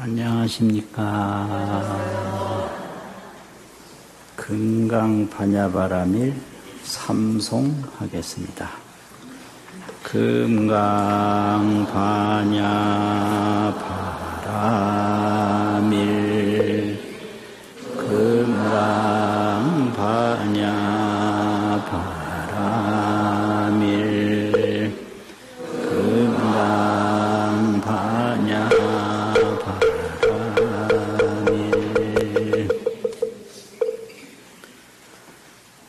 안녕하십니까. 금강반야바라밀 삼송하겠습니다. 금강반야바라밀 금강반야바라밀 금강반야바라밀.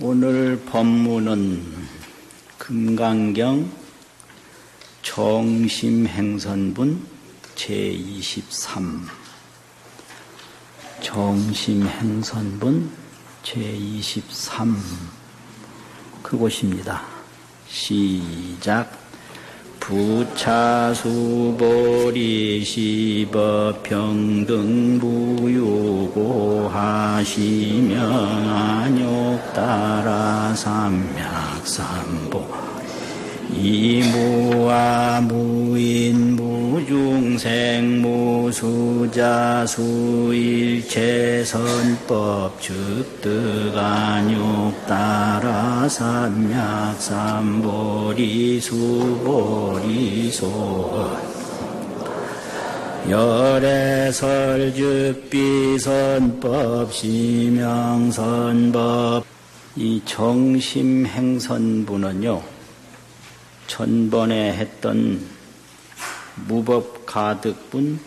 오늘 법문은 금강경 정심행선분 제23 정심행선분 제23 그곳입니다. 시작. 부차수보리시법평등무유고하시면 안욕따라 삼맥삼보 이무와 무인 무중생 무수자 수일체선법 즉득안욕따라 삼맥삼보리수보리소 열애설즉비선법 시명선법. 이 정심행선분은요, 전번에 했던 무법가득분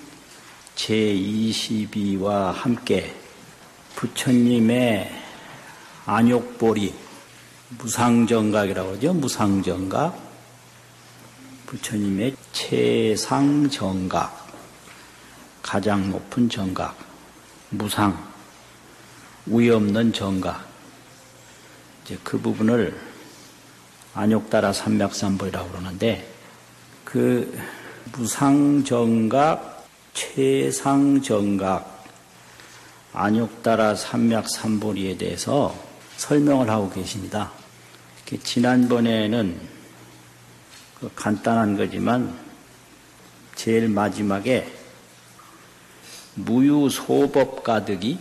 제22와 함께 부처님의 안욕보리, 무상정각이라고 하죠. 무상정각, 부처님의 최상정각, 가장 높은 정각, 무상, 우위 없는 정각, 이제 그 부분을 안욕따라 삼맥삼보리라고 그러는데, 그 무상정각, 최상정각, 안욕따라 삼맥삼보리에 대해서 설명을 하고 계십니다. 지난번에는 그 간단한 거지만 제일 마지막에 무유소법가득이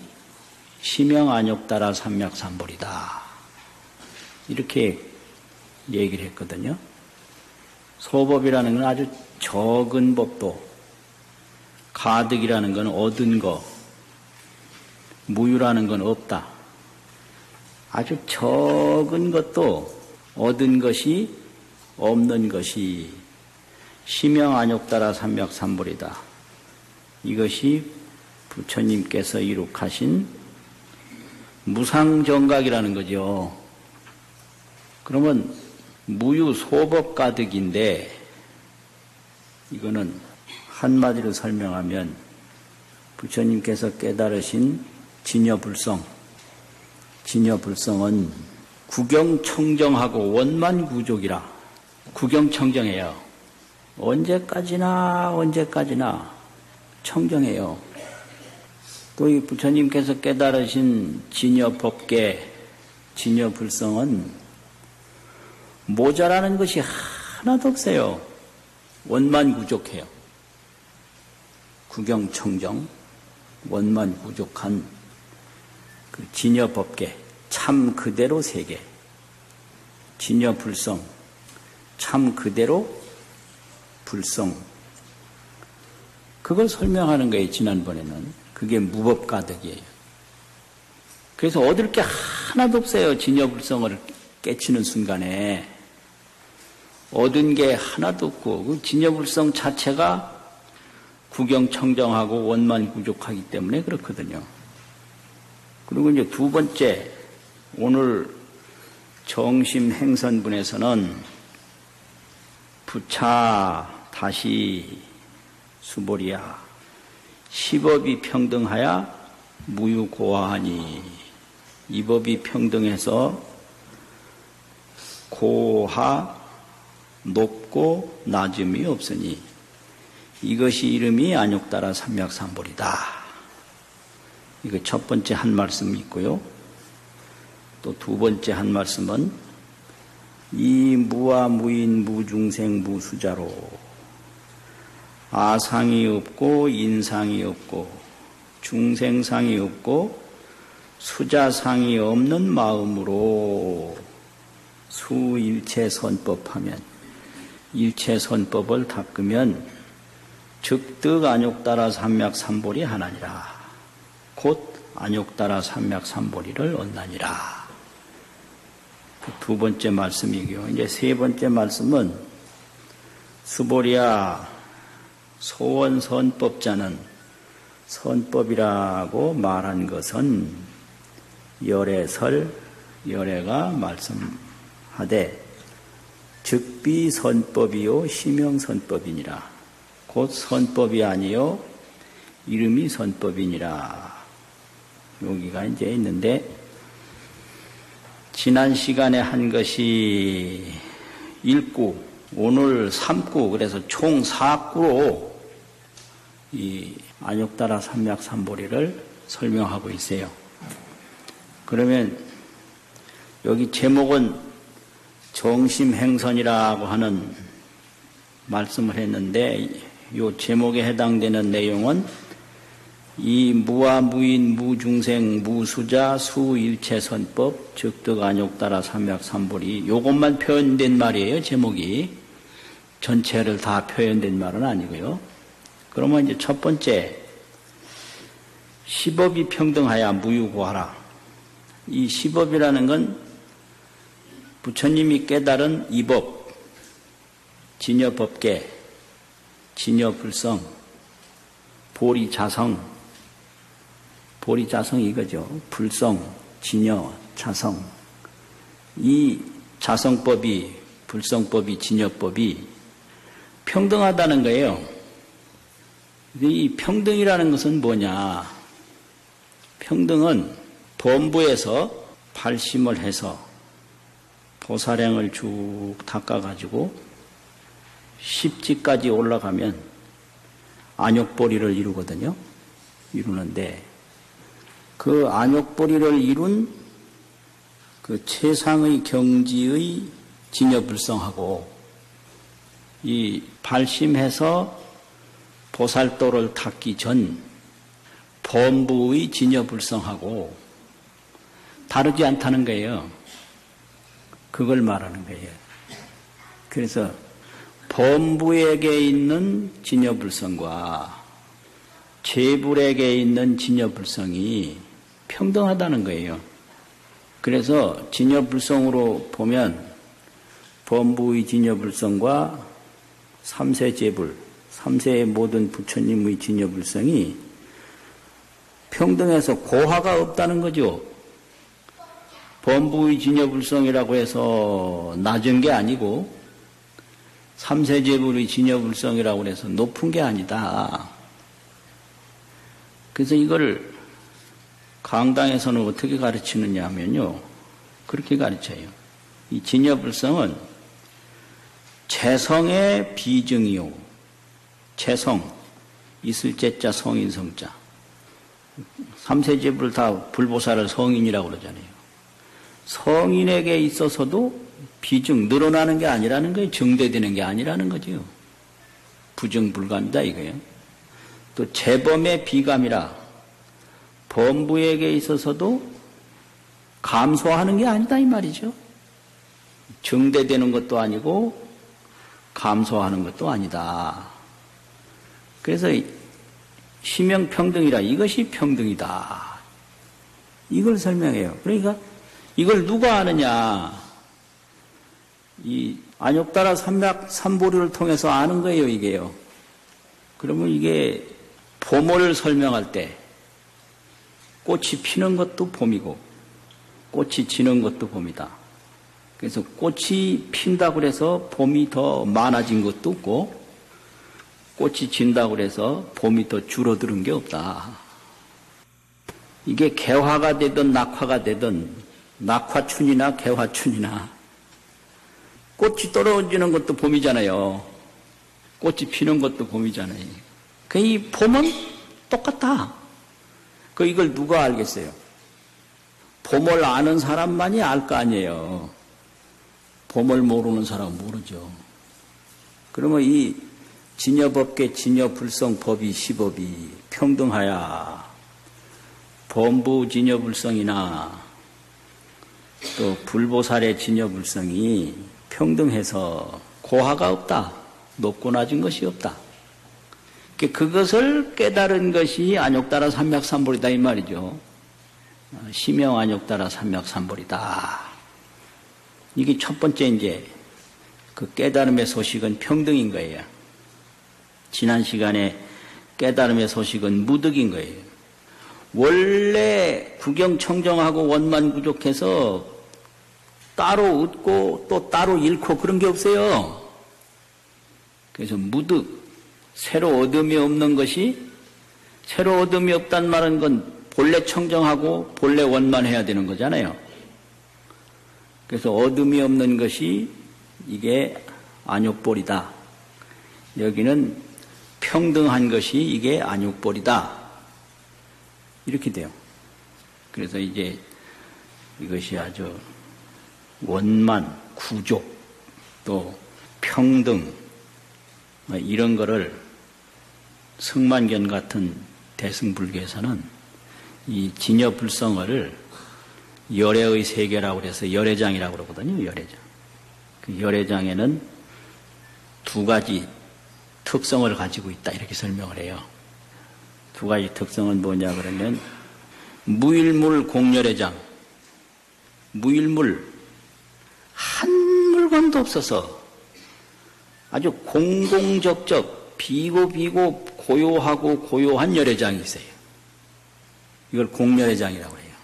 시명안욕따라 삼맥삼보리다, 이렇게 얘기를 했거든요. 소법이라는 건 아주 적은 법도, 가득이라는 건 얻은 거, 무유라는 건 없다. 아주 적은 것도 얻은 것이 없는 것이 시명안욕따라 삼맥삼보리다. 이것이 부처님께서 이룩하신 무상정각이라는 거죠. 그러면 무유소법가득인데, 이거는 한마디로 설명하면 부처님께서 깨달으신 진여불성, 진여불성은 구경청정하고 원만구족이라. 구경청정해요. 언제까지나 청정해요. 또 이 부처님께서 깨달으신 진여법계, 진여불성은 모자라는 것이 하나도 없어요. 원만구족해요. 구경청정, 원만구족한 그 진여법계, 참 그대로 세계, 진여불성, 참 그대로 불성, 그걸 설명하는 거예요. 지난번에는 그게 무법가득이에요. 그래서 얻을 게 하나도 없어요. 진여불성을 깨치는 순간에 얻은 게 하나도 없고, 그 진여불성 자체가 구경청정하고 원만구족하기 때문에 그렇거든요. 그리고 이제 두 번째, 오늘 정심행선분에서는 부차 다시 수보리야, 시법이 평등하야 무유고하니, 이 법이 평등해서 고하, 높고 낮음이 없으니 이것이 이름이 안욕따라 삼맥삼보리다. 이거 첫 번째 한 말씀이 있고요. 또 두 번째 한 말씀은 이 무와 무인 무중생 무수자로 아상이 없고 인상이 없고 중생상이 없고 수자상이 없는 마음으로 수일체선법하면 일체선법을 닦으면 즉득 안욕따라 삼맥삼보리 하나니라. 곧 안욕따라 삼맥삼보리를 얻나니라. 그 두 번째 말씀이고요. 이제 세 번째 말씀은 수보리야 소원선법자는 선법이라고 말한 것은 열애가 말씀하되 즉비선법이요 심형선법이니라. 곧 선법이 아니요 이름이 선법이니라. 여기가 이제 있는데 지난 시간에 한 것이 1구, 오늘 3구, 그래서 총 4구로 이 안욕따라 삼맥삼보리를 설명하고 있어요. 그러면 여기 제목은 정심행선이라고 하는 말씀을 했는데 이 제목에 해당되는 내용은 이 무아 무인 무중생 무수자 수일체선법 즉득 안욕따라 삼맥삼보리 요것만 표현된 말이에요. 제목이 전체를 다 표현된 말은 아니고요. 그러면 이제 첫 번째 시법이 평등하야 무유고하라. 이 시법이라는 건 부처님이 깨달은 이법, 진여법계, 진여불성, 보리자성, 보리자성 이거죠. 불성, 진여, 자성. 이 자성법이, 불성법이, 진여법이 평등하다는 거예요. 이 평등이라는 것은 뭐냐? 평등은 범부에서 발심을 해서 보살행을 쭉 닦아가지고 십지까지 올라가면 안욕보리를 이루거든요. 이루는데 그 안욕보리를 이룬 그 최상의 경지의 진여불성하고 이 발심해서 보살도를 닦기 전 범부의 진여불성하고 다르지 않다는 거예요. 그걸 말하는 거예요. 그래서 범부에게 있는 진여불성과 재불에게 있는 진여불성이 평등하다는 거예요. 그래서 진여불성으로 보면 범부의 진여불성과 삼세재불, 삼세의 모든 부처님의 진여불성이 평등해서 고하가 없다는 거죠. 범부의 진여불성이라고 해서 낮은 게 아니고 삼세재불의 진여불성이라고 해서 높은 게 아니다. 그래서 이걸 강당에서는 어떻게 가르치느냐 하면요. 그렇게 가르쳐요. 이 진여불성은 재성의 비증이요. 재성, 있을 재자, 성인성자. 삼세재불을 다 불보살을 성인이라고 그러잖아요. 성인에게 있어서도 비증, 늘어나는 게 아니라는 거예요. 증대되는 게 아니라는 거죠. 부증불감이다 이거예요. 또 재범의 비감이라 범부에게 있어서도 감소하는 게 아니다 이 말이죠. 증대되는 것도 아니고 감소하는 것도 아니다. 그래서 심형평등이라 이것이 평등이다. 이걸 설명해요. 그러니까 이걸 누가 아느냐. 이 안욕따라 삼맥삼보리를 통해서 아는 거예요, 이게요. 그러면 이게 봄을 설명할 때 꽃이 피는 것도 봄이고 꽃이 지는 것도 봄이다. 그래서 꽃이 핀다고 해서 봄이 더 많아진 것도 없고 꽃이 진다고 해서 봄이 더 줄어드는 게 없다. 이게 개화가 되든 낙화가 되든 낙화춘이나 개화춘이나 꽃이 떨어지는 것도 봄이잖아요. 꽃이 피는 것도 봄이잖아요. 이 봄은 똑같다. 이걸 누가 알겠어요? 봄을 아는 사람만이 알 거 아니에요. 봄을 모르는 사람은 모르죠. 그러면 이 진여법계 진여불성법이 시법이 평등하야 범부 진여불성이나 또 불보살의 진여불성이 평등해서 고하가 없다. 높고 낮은 것이 없다. 그것을 깨달은 것이 안욕따라 삼맥삼보리다 이 말이죠. 심형 안욕따라 삼맥삼보리다. 이게 첫 번째 이제 그 깨달음의 소식은 평등인 거예요. 지난 시간에 깨달음의 소식은 무득인 거예요. 원래 구경청정하고 원만구족해서 따로 얻고 또 따로 잃고 그런 게 없어요. 그래서 무득, 새로 얻음이 없는 것이, 새로 얻음이 없단 말은 건 본래 청정하고 본래 원만해야 되는 거잖아요. 그래서 얻음이 없는 것이 이게 안욕볼이다. 여기는 평등한 것이 이게 안욕볼이다. 이렇게 돼요. 그래서 이제 이것이 아주 원만, 구족, 또 평등, 이런 거를 승만견 같은 대승불교에서는 이 진여불성을 열애의 세계라고 그래서 열애장이라고 그러거든요. 열애장. 그 열애장에는 두 가지 특성을 가지고 있다. 이렇게 설명을 해요. 두 가지 특성은 뭐냐 그러면 무일물 공열애장. 무일물 한 물건도 없어서 아주 공공적적 비고 고요하고 고요한 열애장이 있어요. 이걸 공열애장이라고 해요.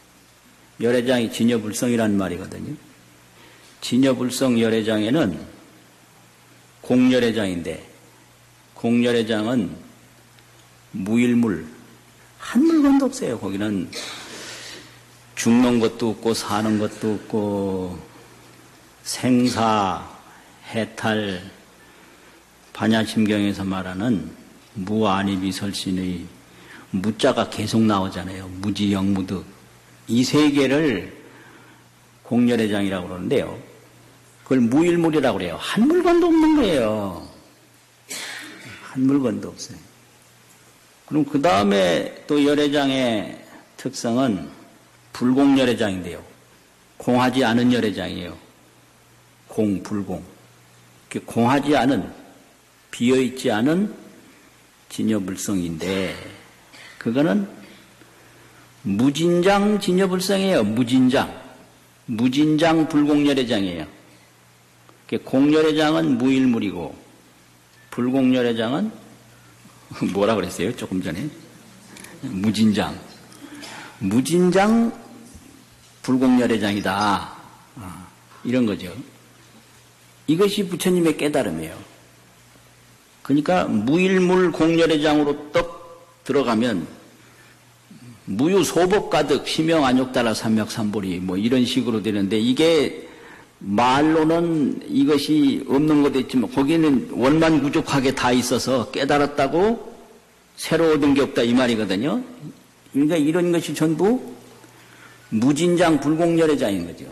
열애장이 진여불성이라는 말이거든요. 진여불성 열애장에는 공열애장인데 공열애장은 무일물 한 물건도 없어요. 거기는 죽는 것도 없고 사는 것도 없고 생사, 해탈, 반야심경에서 말하는 무아니비설신의 무자가 계속 나오잖아요. 무지영무득. 이 세 개를 공열애장이라고 그러는데요. 그걸 무일물이라고 그래요. 한 물건도 없는 거예요. 한 물건도 없어요. 그럼 그 다음에 또 열애장의 특성은 불공열애장인데요. 공하지 않은 열애장이에요. 공, 불공. 공하지 않은, 비어있지 않은 진여불성인데, 그거는 무진장 진여불성이에요. 무진장. 무진장 불공열애장이에요. 공열애장은 무일물이고, 불공열애장은 뭐라 그랬어요? 조금 전에. 무진장. 무진장 불공열애장이다. 이런 거죠. 이것이 부처님의 깨달음이에요. 그러니까 무일물 공열애장으로 떡 들어가면 무유소법 가득 심형 안욕따라 삼맥삼보리 뭐 이런 식으로 되는데 이게 말로는 이것이 없는 것도 있지만 거기는 원만구족하게 다 있어서 깨달았다고 새로 얻은 게 없다 이 말이거든요. 그러니까 이런 것이 전부 무진장 불공열애장인 거죠.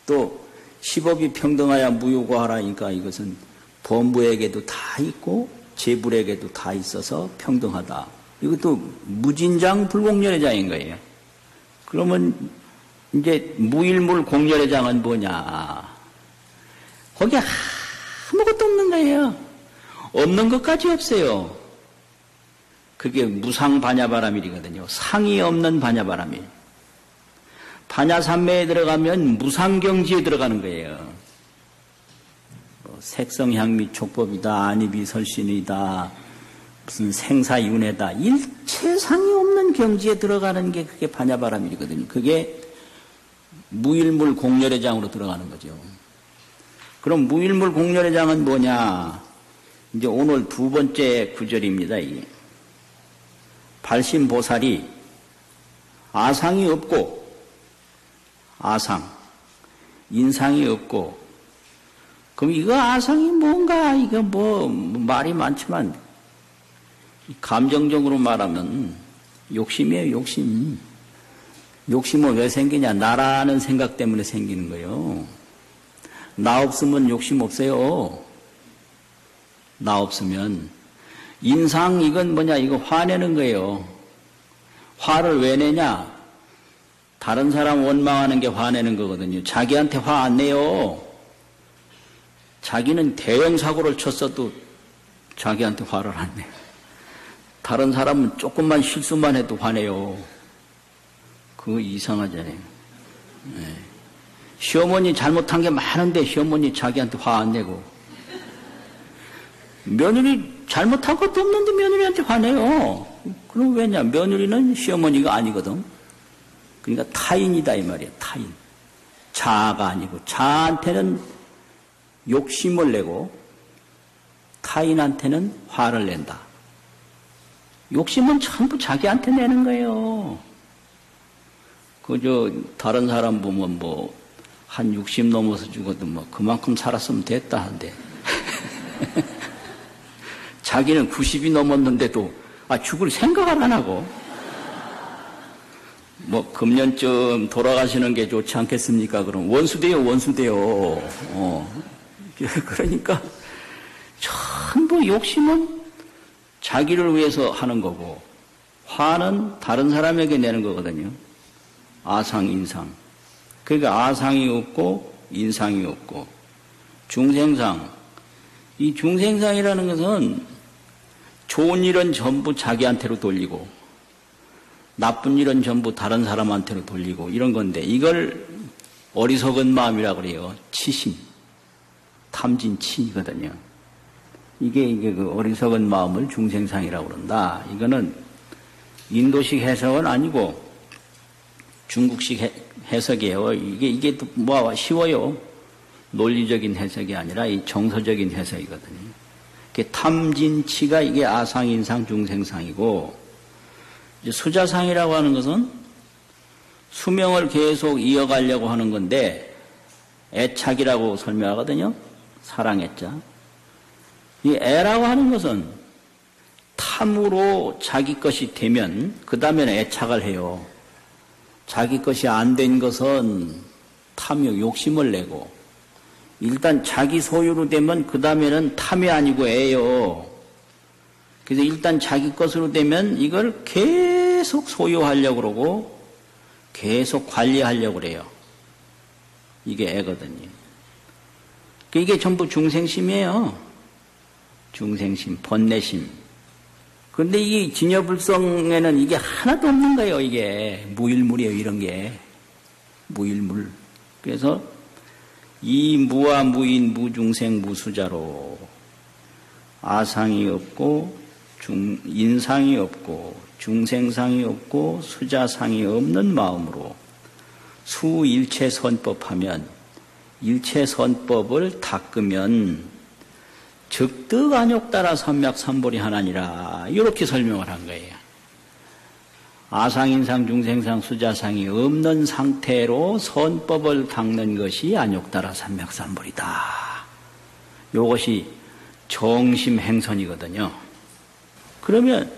또 시법이 평등하야 무효고하라. 그러니까 이것은 범부에게도 다 있고 재불에게도 다 있어서 평등하다. 이것도 무진장 불공열애장인 거예요. 그러면 이제 무일물 공열애장은 뭐냐? 거기 아무것도 없는 거예요. 없는 것까지 없어요. 그게 무상반야바라밀이거든요. 상이 없는 반야바라밀. 반야삼매에 들어가면 무상경지에 들어가는 거예요. 색성향미 촉법이다, 안입이설신이다, 무슨 생사윤회다, 일체상이 없는 경지에 들어가는 게 그게 반야바라밀이거든요. 그게 무일물 공열애장으로 들어가는 거죠. 그럼 무일물 공열애장은 뭐냐? 이제 오늘 두 번째 구절입니다. 이게. 발심보살이 아상이 없고 아상, 인상이 없고, 그럼 이거 아상이 뭔가, 이거 뭐, 말이 많지만, 감정적으로 말하면, 욕심이에요, 욕심. 욕심은 왜 생기냐? 나라는 생각 때문에 생기는 거예요. 나 없으면 욕심 없어요. 나 없으면. 인상 이건 뭐냐, 이거 화내는 거예요. 화를 왜 내냐? 다른 사람 원망하는 게 화내는 거거든요. 자기한테 화 안 내요. 자기는 대형 사고를 쳤어도 자기한테 화를 안 내요. 다른 사람은 조금만 실수만 해도 화내요. 그거 이상하잖아요. 네. 시어머니 잘못한 게 많은데 시어머니 자기한테 화 안 내고, 며느리 잘못한 것도 없는데 며느리한테 화내요. 그럼 왜냐? 며느리는 시어머니가 아니거든. 그러니까 타인이다 이 말이야. 타인. 자아가 아니고, 자한테는 욕심을 내고 타인한테는 화를 낸다. 욕심은 전부 자기한테 내는 거예요. 그저 다른 사람 보면 뭐 한 60 넘어서 죽어도 뭐 그만큼 살았으면 됐다 한데 자기는 90이 넘었는데도 죽을 생각을 안 하고, 뭐 금년쯤 돌아가시는 게 좋지 않겠습니까? 그럼 원수돼요. 그러니까 전부 욕심은 자기를 위해서 하는 거고, 화는 다른 사람에게 내는 거거든요. 아상, 인상. 그러니까 아상이 없고 인상이 없고 중생상. 이 중생상이라는 것은 좋은 일은 전부 자기한테로 돌리고 나쁜 일은 전부 다른 사람한테로 돌리고 이런 건데, 이걸 어리석은 마음이라고 그래요. 치심. 탐진치거든요. 이게 그 어리석은 마음을 중생상이라고 그런다. 이거는 인도식 해석은 아니고 중국식 해석이에요. 이게 뭐 쉬워요. 논리적인 해석이 아니라 이 정서적인 해석이거든요. 탐진치가 이게 아상인상 중생상이고, 이제 수자상이라고 하는 것은 수명을 계속 이어가려고 하는 건데, 애착이라고 설명하거든요. 사랑애자. 이 애라고 하는 것은 탐으로 자기 것이 되면 그 다음에는 애착을 해요. 자기 것이 안 된 것은 탐욕, 욕심을 내고, 일단 자기 소유로 되면 그 다음에는 탐이 아니고 애요. 그래서 일단 자기 것으로 되면 이걸 계속 소유하려고 그러고 계속 관리하려고 그래요. 이게 애거든요. 이게 전부 중생심이에요. 중생심, 번뇌심. 그런데 이 진여불성에는 이게 하나도 없는 거예요. 이게 무일물이에요. 이런 게 무일물. 그래서 이 무와 무인 무중생 무수자로 아상이 없고 인상이 없고 중생상이 없고 수자상이 없는 마음으로 수일체 선법하면, 일체 선법을 닦으면 즉득안욕 따라 삼맥삼보리 하나니라, 이렇게 설명을 한 거예요. 아상인상 중생상 수자상이 없는 상태로 선법을 닦는 것이 안욕 따라 삼맥삼보리다. 이것이 정심행선이거든요. 그러면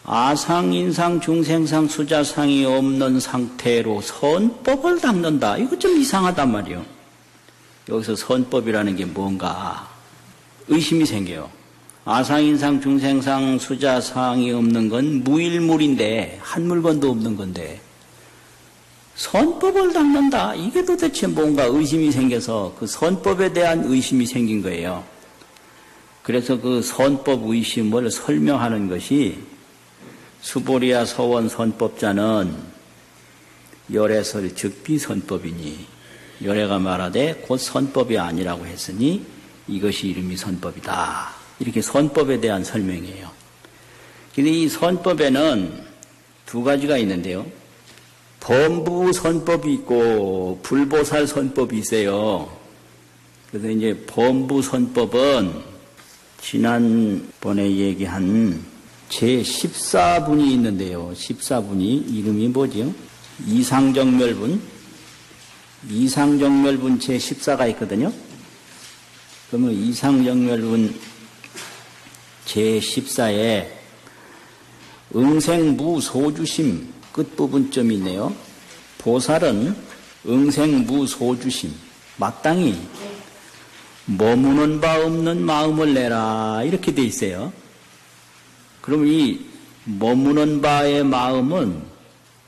아상인상 중생상 수자상이 없는 상태로 선법을 닦는다. 이거 좀 이상하단 말이에요. 여기서 선법이라는 게 뭔가 의심이 생겨요. 아상인상 중생상 수자상이 없는 건 무일물인데, 한 물건도 없는 건데 선법을 닦는다. 이게 도대체 뭔가 의심이 생겨서 그 선법에 대한 의심이 생긴 거예요. 그래서 그 선법 의심을 설명하는 것이 수보리야 서원 선법자는 열애설 즉비 선법이니, 열애가 말하되 곧 선법이 아니라고 했으니 이것이 이름이 선법이다. 이렇게 선법에 대한 설명이에요. 근데 이 선법에는 두 가지가 있는데요. 범부 선법이 있고 불보살 선법이 있어요. 그래서 이제 범부 선법은 지난번에 얘기한 제14분이 있는데요. 14분이 이름이 뭐지요? 이상정멸분. 이상정멸분 제14가 있거든요. 그러면 이상정멸분 제14에 응생무소주심 끝부분점이 있네요. 보살은 응생무소주심, 마땅히 머무는 바 없는 마음을 내라 이렇게 돼 있어요. 그럼 이 머무는 바의 마음은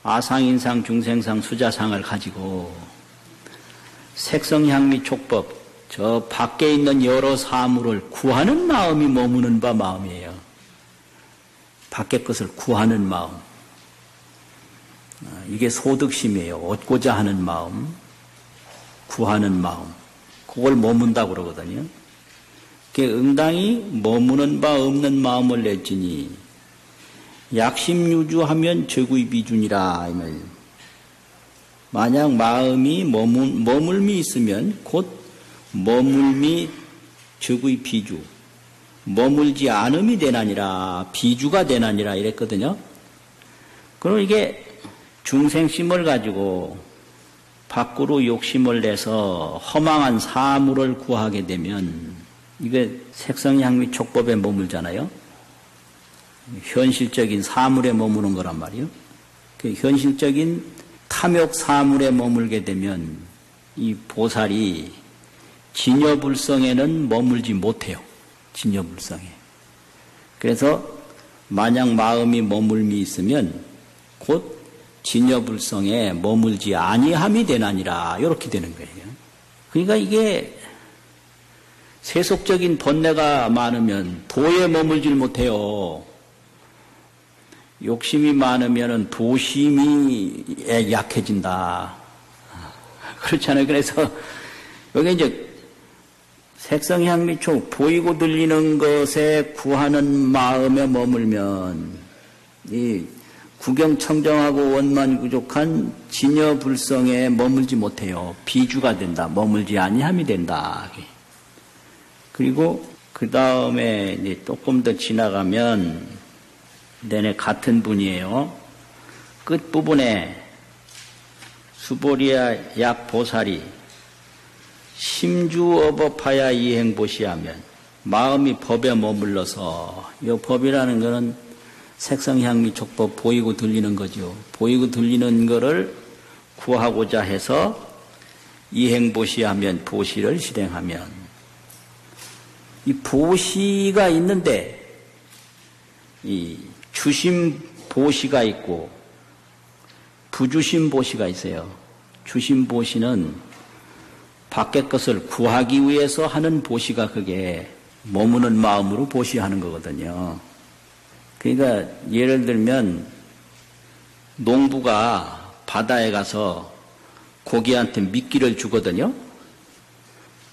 아상인상 중생상 수자상을 가지고 색성향미 촉법 저 밖에 있는 여러 사물을 구하는 마음이 머무는 바 마음이에요. 밖의 것을 구하는 마음. 이게 소득심이에요. 얻고자 하는 마음, 구하는 마음. 그걸 머문다고 그러거든요. 그게 응당히 머무는 바 없는 마음을 냈지니 약심유주하면 적의 비준이라. 만약 마음이 머물미 있으면 곧 머물미 적의 비주. 머물지 않음이 되나니라, 비주가 되나니라 이랬거든요. 그럼 이게 중생심을 가지고 밖으로 욕심을 내서 허망한 사물을 구하게 되면 이게 색성향미 촉법에 머물잖아요. 현실적인 사물에 머무는 거란 말이에요. 그 현실적인 탐욕 사물에 머물게 되면 이 보살이 진여불성에는 머물지 못해요. 진여불성에. 그래서 만약 마음이 머물미 있으면 곧 진여불성에 머물지 아니함이 되나니라 이렇게 되는 거예요. 그러니까 이게 세속적인 번뇌가 많으면 도에 머물질 못해요. 욕심이 많으면 도심이 약해진다. 그렇잖아요. 그래서 여기 이제 색성향미촉 보이고 들리는 것에 구하는 마음에 머물면 이 구경청정하고 원만구족한 진여불성에 머물지 못해요. 비주가 된다. 머물지 아니함이 된다. 그리고 그 다음에 이제 조금 더 지나가면 내내 같은 분이에요. 끝부분에 수보리야 약보살이 심주어법하야 이행보시하면 마음이 법에 머물러서 이 법이라는 것은 색성향미촉법 보이고 들리는 거죠. 보이고 들리는 거를 구하고자 해서 이행보시하면 보시를 실행하면 이 보시가 있는데 이 주심 보시가 있고 부주심 보시가 있어요. 주심 보시는 밖의 것을 구하기 위해서 하는 보시가 그게 머무는 마음으로 보시하는 거거든요. 그러니까 예를 들면 농부가 바다에 가서 고기한테 미끼를 주거든요.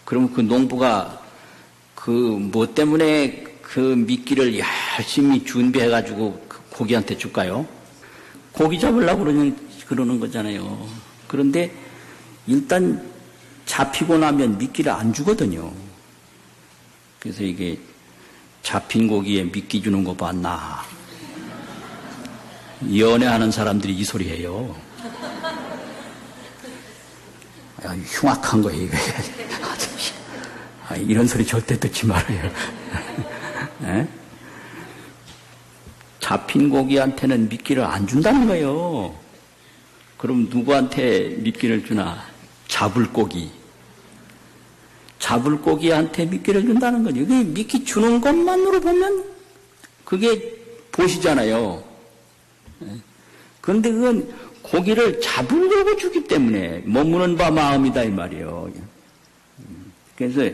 그럼 그 농부가 그 뭐 때문에 그 미끼를 열심히 준비해가지고 그 고기한테 줄까요? 고기 잡으려고 그러는 거잖아요. 그런데 일단 잡히고 나면 미끼를 안 주거든요. 그래서 이게 잡힌 고기에 미끼 주는 거 봤나? 연애하는 사람들이 이 소리 해요. 흉악한 거예요, 이거. 이런 소리 절대 듣지 말아요. 네? 잡힌 고기한테는 미끼를 안 준다는 거예요. 그럼 누구한테 미끼를 주나? 잡을 고기. 잡을 고기한테 미끼를 준다는 거죠. 그 미끼 주는 것만으로 보면 그게 보시잖아요. 그런데 그건 고기를 잡으려고 주기 때문에 머무는 바 마음이다 이 말이에요. 그래서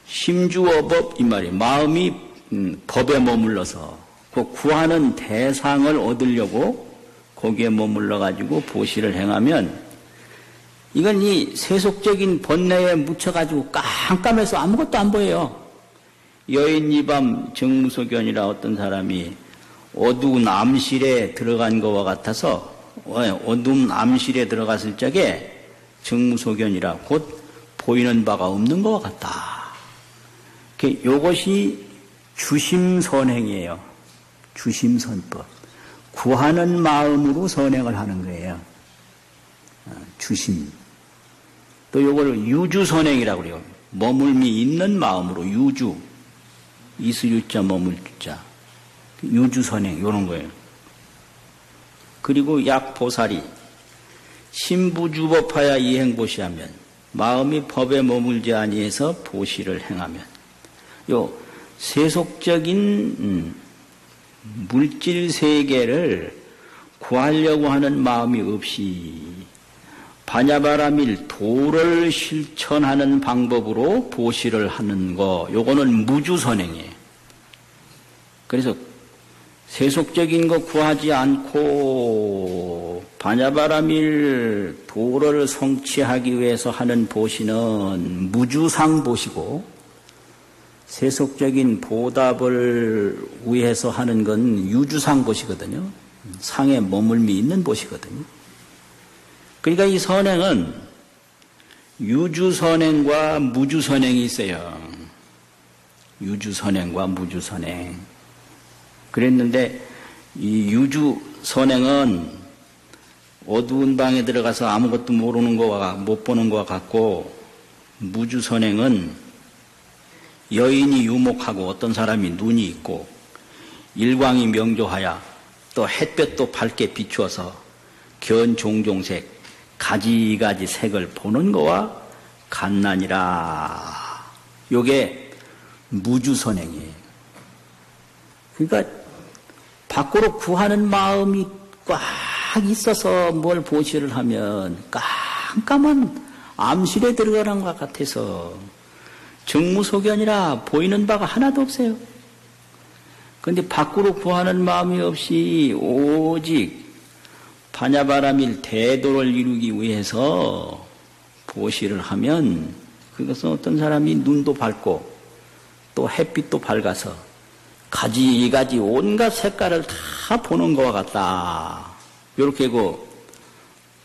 심주어법 이 말이에요. 마음이 법에 머물러서 그 구하는 대상을 얻으려고 거기에 머물러 가지고 보시를 행하면 이건 이 세속적인 번뇌에 묻혀가지고 깜깜해서 아무것도 안 보여요. 여인 이밤 정무소견이라 어떤 사람이 어두운 암실에 들어간 것과 같아서 어두운 암실에 들어갔을 적에 정무소견이라 곧 보이는 바가 없는 것과 같다. 이것이 주심선행이에요. 주심선법. 구하는 마음으로 선행을 하는 거예요. 주심. 또 요걸 유주선행이라고 그래요. 머물미 있는 마음으로 유주. 이수유자 머물주자. 유주선행 요런 거예요. 그리고 약보살이 신부주법하야 이행보시하면 마음이 법에 머물지 아니해서 보시를 행하면 요 세속적인 물질 세계를 구하려고 하는 마음이 없이 반야바라밀 도를 실천하는 방법으로 보시를 하는 거, 요거는 무주선행이에요. 그래서 세속적인 거 구하지 않고 반야바라밀 도를 성취하기 위해서 하는 보시는 무주상 보시고, 세속적인 보답을 위해서 하는 건 유주상 보시거든요. 상에 머물미 있는 보시거든요. 그러니까 이 선행은 유주선행과 무주선행이 있어요. 유주선행과 무주선행. 그랬는데 이 유주선행은 어두운 방에 들어가서 아무것도 모르는 거와 못 보는 거와 같고, 무주선행은 여인이 유목하고 어떤 사람이 눈이 있고 일광이 명조하여 또 햇볕도 밝게 비추어서 견종종색 가지가지 색을 보는 거와 같나니라. 요게 무주선행이에요. 그러니까 밖으로 구하는 마음이 꽉 있어서 뭘 보시를 하면 깜깜한 암실에 들어가는 것 같아서 정무소견이라 보이는 바가 하나도 없어요. 그런데 밖으로 구하는 마음이 없이 오직 반야바라밀 대도를 이루기 위해서 보시를 하면 그것은 어떤 사람이 눈도 밝고 또 햇빛도 밝아서 가지가지 온갖 색깔을 다 보는 것과 같다. 이렇게 그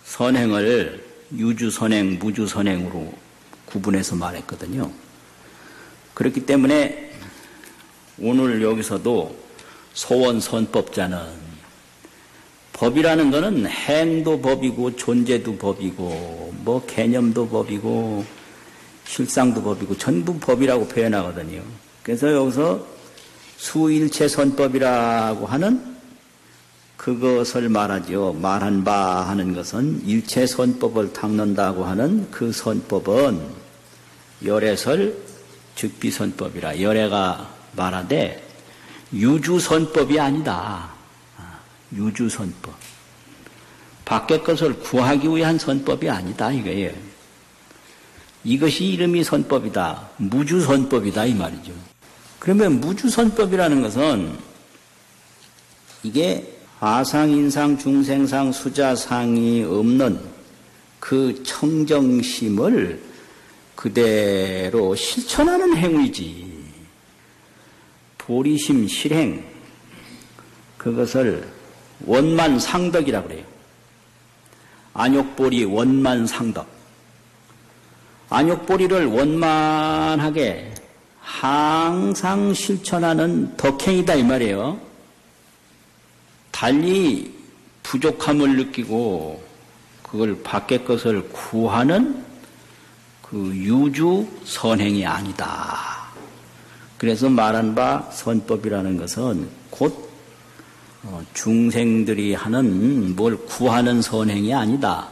선행을 유주선행, 무주선행으로 구분해서 말했거든요. 그렇기 때문에 오늘 여기서도 소원선법자는 법이라는 것은 행도 법이고 존재도 법이고 뭐 개념도 법이고 실상도 법이고 전부 법이라고 표현하거든요. 그래서 여기서 수일체선법이라고 하는 그것을 말하죠. 말한 바 하는 것은 일체선법을 닦는다고 하는 그 선법은 열애설 즉비선법이라 열애가 말하되 유주선법이 아니다. 유주선법. 밖의 것을 구하기 위한 선법이 아니다 이거예요. 이것이 이름이 선법이다. 무주선법이다 이 말이죠. 그러면 무주선법이라는 것은 이게 아상, 인상, 중생상, 수자상이 없는 그 청정심을 그대로 실천하는 행위지. 보리심 실행, 그것을 원만상덕이라고 그래요. 안욕보리 원만상덕. 안욕보리를 원만하게 항상 실천하는 덕행이다 이 말이에요. 달리 부족함을 느끼고 그걸 밖의 것을 구하는 그 유주 선행이 아니다. 그래서 말한 바 선법이라는 것은 곧 중생들이 하는 뭘 구하는 선행이 아니다.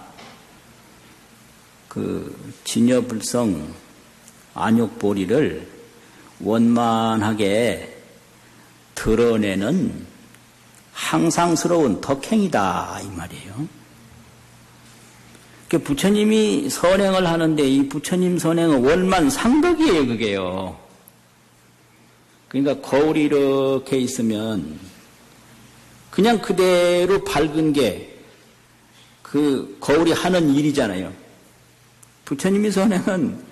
그 진여불성 안욕보리를 원만하게 드러내는 항상스러운 덕행이다 이 말이에요. 부처님이 선행을 하는데 이 부처님 선행은 원만상덕이에요 그게요. 그러니까 거울이 이렇게 있으면 그냥 그대로 밝은 게 그 거울이 하는 일이잖아요. 부처님이 선행은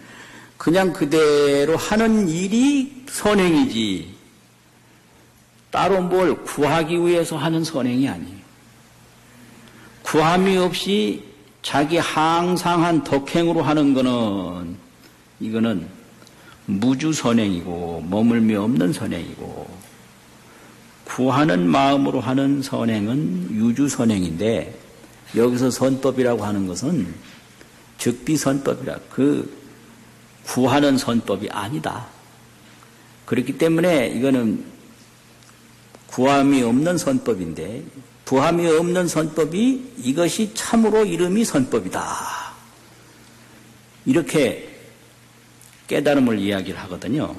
그냥 그대로 하는 일이 선행이지 따로 뭘 구하기 위해서 하는 선행이 아니에요. 구함이 없이 자기 항상한 덕행으로 하는 거는 이거는 무주선행이고 머물미 없는 선행이고 구하는 마음으로 하는 선행은 유주선행인데 여기서 선법이라고 하는 것은 즉비선법이라 그 구하는 선법이 아니다. 그렇기 때문에 이거는 구함이 없는 선법인데 구함이 없는 선법이 이것이 참으로 이름이 선법이다. 이렇게 깨달음을 이야기를 하거든요.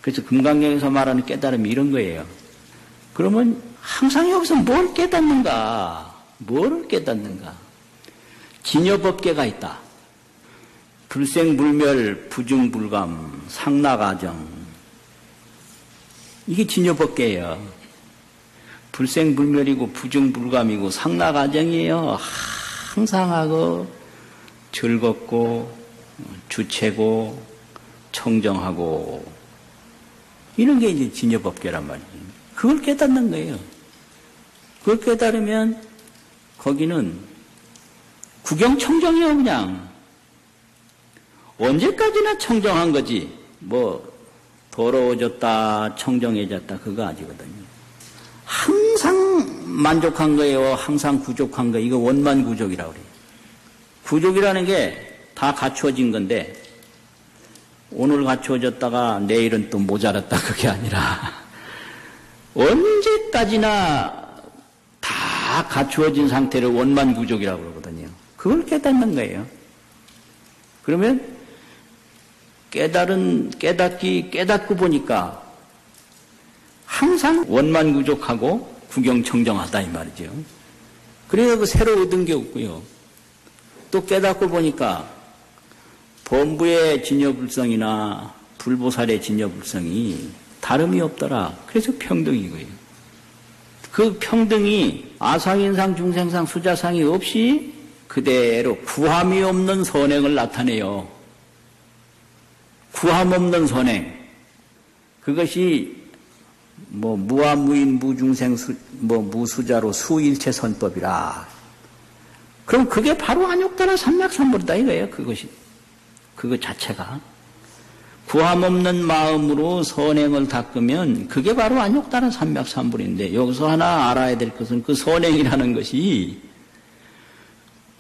그래서 금강경에서 말하는 깨달음이 이런 거예요. 그러면 항상 여기서 뭘 깨닫는가? 뭐를 깨닫는가? 진여법계가 있다. 불생불멸, 부중불감, 상락아정. 이게 진여법계예요. 불생불멸이고 부중불감이고 상락아정이에요. 항상 하고 즐겁고 주체고 청정하고 이런 게 이제 진여법계란 말이에요. 그걸 깨닫는 거예요. 그걸 깨달으면 거기는 구경청정이에요. 그냥 언제까지나 청정한 거지 뭐 더러워졌다 청정해졌다 그거 아니거든요. 항상 만족한 거예요. 항상 구족한 거. 이거 원만구족이라고 그래요. 구족이라는 게 다 갖추어진 건데 오늘 갖추어졌다가 내일은 또 모자랐다 그게 아니라 언제까지나 다 갖추어진 상태를 원만구족이라고 그러거든요. 그걸 깨닫는 거예요. 그러면 깨닫고 보니까 항상 원만구족하고 구경청정하다 이 말이죠. 그래서 새로 얻은 게 없고요. 또 깨닫고 보니까 범부의 진여불성이나 불보살의 진여불성이 다름이 없더라. 그래서 평등이고요. 그 평등이 아상인상, 중생상, 수자상이 없이 그대로 구함이 없는 선행을 나타내요. 구함 없는 선행. 그것이 무아무인 무중생 무수자로 수일체 선법이라. 그럼 그게 바로 안욕다라 삼맥삼불이다 이거예요. 그거 자체가. 구함 없는 마음으로 선행을 닦으면 그게 바로 안욕다라 삼맥삼불인데 여기서 하나 알아야 될 것은 그 선행이라는 것이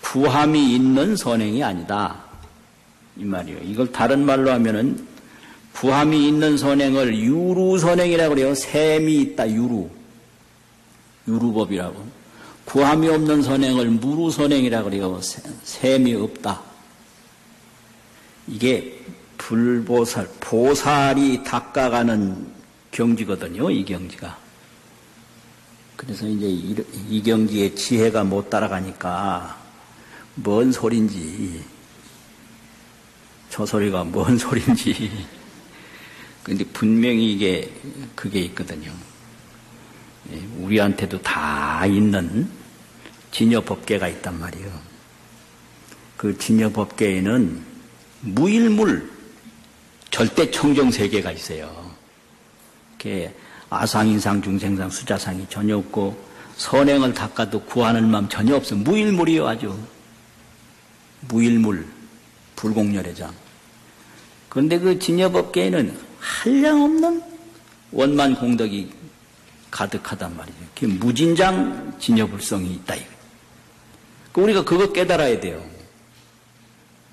구함이 있는 선행이 아니다. 이 말이에요. 이걸 다른 말로 하면은 구함이 있는 선행을 유루선행이라고 그래요. 셈이 있다. 유루법이라고. 구함이 없는 선행을 무루선행이라고 그래요. 셈이 없다. 이게 보살이 닦아가는 경지거든요. 이 경지가. 그래서 이제 이 경지에 지혜가 못 따라가니까 뭔 소린지 저 소리가 뭔 소린지 근데 분명히 그게 있거든요. 우리한테도 다 있는 진여법계가 있단 말이에요. 그 진여법계에는 무일물 절대 청정세계가 있어요. 이렇게 아상인상, 중생상, 수자상이 전혀 없고 선행을 닦아도 구하는 마음 전혀 없어. 무일물이요 아주. 무일물, 불공열애장. 그런데 그 진여법계에는 한량없는 원만 공덕이 가득하단 말이죠. 그게 무진장 진여불성이 있다. 우리가 그거 깨달아야 돼요.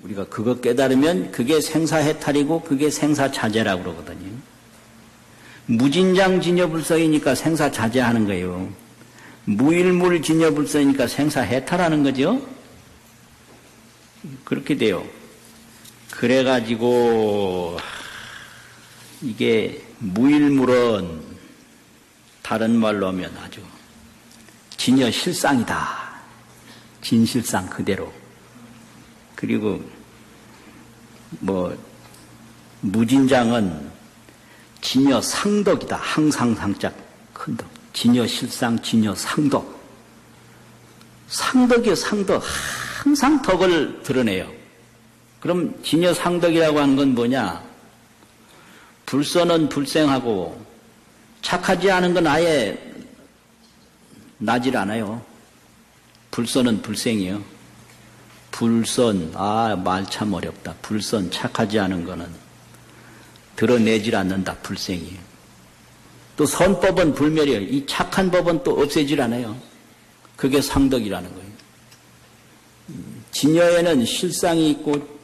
우리가 그거 깨달으면 그게 생사해탈이고 그게 생사자제라고 그러거든요. 무진장 진여불성이니까 생사자제하는 거예요. 무일물 진여불성이니까 생사해탈하는 거죠. 그렇게 돼요. 그래가지고 이게 무일물은 다른 말로 하면 아주 진여실상이다. 진실상 그대로. 그리고 무진장은 진여상덕이다. 항상상짝 큰 덕. 진여실상 진여상덕. 상덕이요 상덕. 항상 덕을 드러내요. 그럼 진여상덕이라고 하는 건 뭐냐? 불선은 불생하고 착하지 않은 건 아예 나질 않아요. 불선은 불생이요. 불선, 말 참 어렵다. 불선, 착하지 않은 거는 드러내질 않는다. 불생이에요. 또 선법은 불멸이에요. 이 착한 법은 또 없애질 않아요. 그게 상덕이라는 거예요. 진여에는 실상이 있고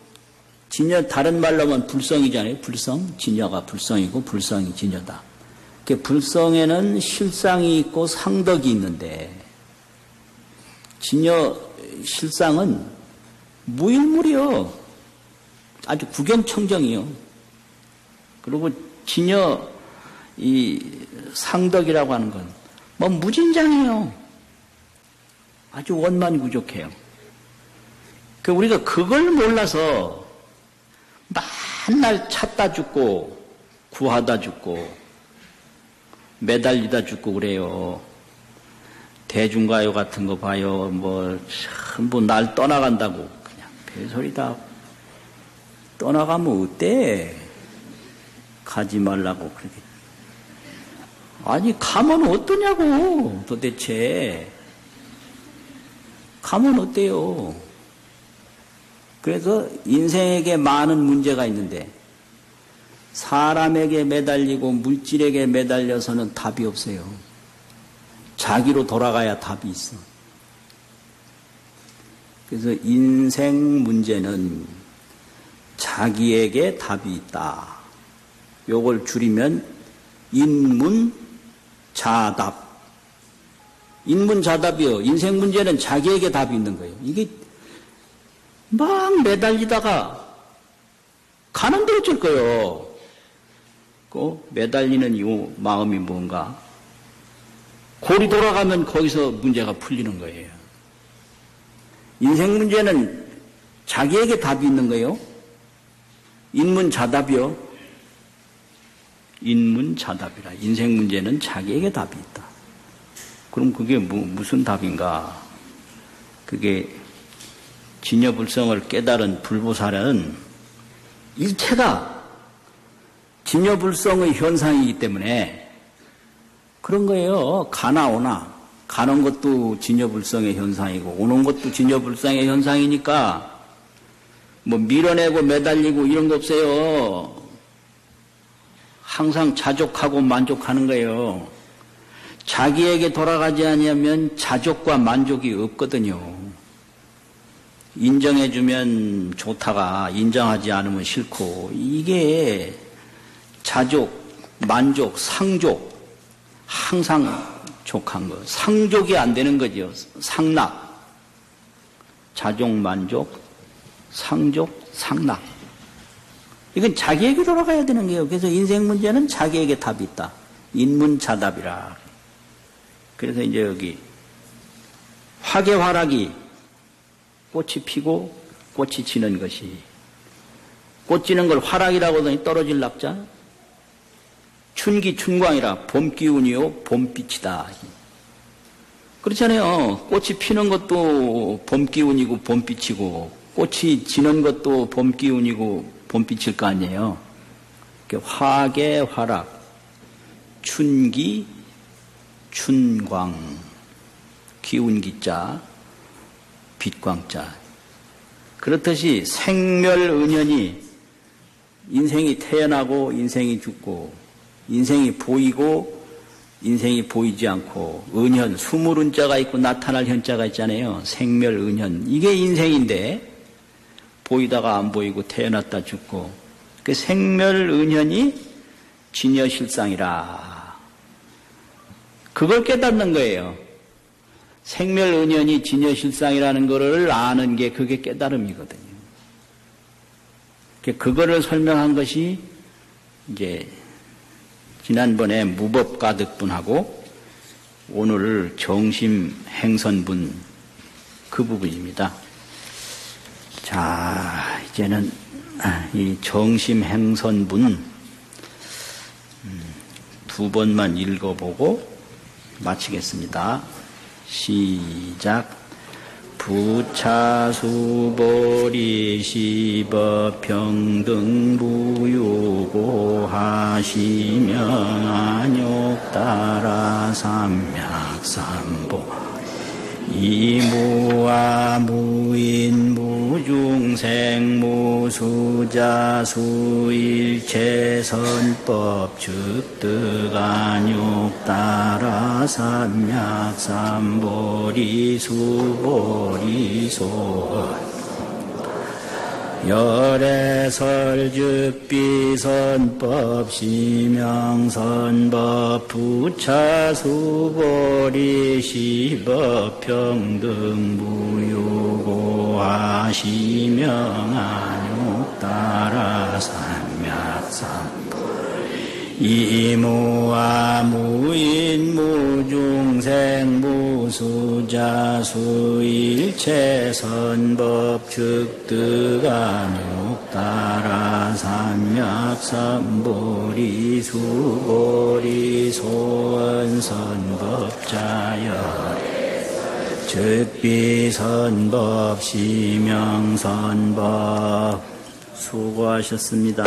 진여 다른 말로 하면 불성이잖아요. 불성. 진여가 불성이고 불성이 진여다. 불성에는 실상이 있고 상덕이 있는데 진여 실상은 무일물이요. 아주 구경청정이요. 그리고 진여 이 상덕이라고 하는 건 뭐 무진장해요. 아주 원만구족해요. 우리가 그걸 몰라서 맨날 찾다 죽고 구하다 죽고 매달리다 죽고 그래요. 대중가요 같은 거 봐요. 뭐 전부 날 떠나간다고 그냥 별소리다. 떠나가면 어때? 가지 말라고 그렇게. 아니 가면 어떠냐고 도대체. 가면 어때요? 그래서 인생에게 많은 문제가 있는데 사람에게 매달리고 물질에게 매달려서는 답이 없어요. 자기로 돌아가야 답이 있어. 그래서 인생 문제는 자기에게 답이 있다. 요걸 줄이면 인문자답. 인문자답이요. 인생 문제는 자기에게 답이 있는 거예요. 이게 막 매달리다가 가는데 어쩔 거예요. 그 매달리는 이 마음이 뭔가? 골이 돌아가면 거기서 문제가 풀리는 거예요. 인생 문제는 자기에게 답이 있는 거예요. 인문자답이요. 인문자답이라. 인생 문제는 자기에게 답이 있다. 그럼 그게 무슨 답인가? 그게 진여불성을 깨달은 불보살은 일체가 진여불성의 현상이기 때문에 그런 거예요. 가나 오나. 가는 것도 진여불성의 현상이고 오는 것도 진여불성의 현상이니까 뭐 밀어내고 매달리고 이런 거 없어요. 항상 자족하고 만족하는 거예요. 자기에게 돌아가지 않으면 자족과 만족이 없거든요. 인정해주면 좋다가 인정하지 않으면 싫고 이게 자족, 만족, 상족 항상 족한 거. 상족이 안 되는 거죠. 상락. 자족, 만족, 상족, 상락. 이건 자기에게 돌아가야 되는 거예요. 그래서 인생 문제는 자기에게 답이 있다. 인문자답이라. 그래서 이제 여기 화개화락이 꽃이 피고 꽃이 지는 것이 꽃 지는 걸 화락이라고 하더니 떨어질 낙자 춘기 춘광이라 봄 기운이요 봄빛이다. 그렇잖아요. 꽃이 피는 것도 봄 기운이고 봄빛이고 꽃이 지는 것도 봄 기운이고 봄빛일 거 아니에요. 화개 화락 춘기 춘광 기운기자 빛광자 그렇듯이 생멸은연이 인생이 태어나고 인생이 죽고 인생이 보이고 인생이 보이지 않고 은현 수물은자가 있고 나타날 현자가 있잖아요. 생멸은현 이게 인생인데 보이다가 안 보이고 태어났다 죽고 그 생멸은현이 진여실상이라 그걸 깨닫는 거예요. 생멸은현이 진여실상이라는 것을 아는 게 그게 깨달음이거든요. 그거를 설명한 것이 이제 지난번에 무법가득분하고 오늘 정심행선분 그 부분입니다. 자, 이제는 이 정심행선분 두 번만 읽어보고 마치겠습니다. 시작. 부차수보리 시법평등무유고 하시면 안욕따라 삼맥삼보 이무와 무인 무중생 무수자 수일체 선법 즉득안욕따라 삼맥삼보리 수보리소 열애설즉비선법 시명선법 부차수보리 시법평등무유고 하시명안욕 육따라 삼약삼 이무와 무인 무중생 무수자 수일체 선법 즉득한 육따라 삼약삼보리 수보리 소원 선법자여 즉비선법 시명선법 수고하셨습니다.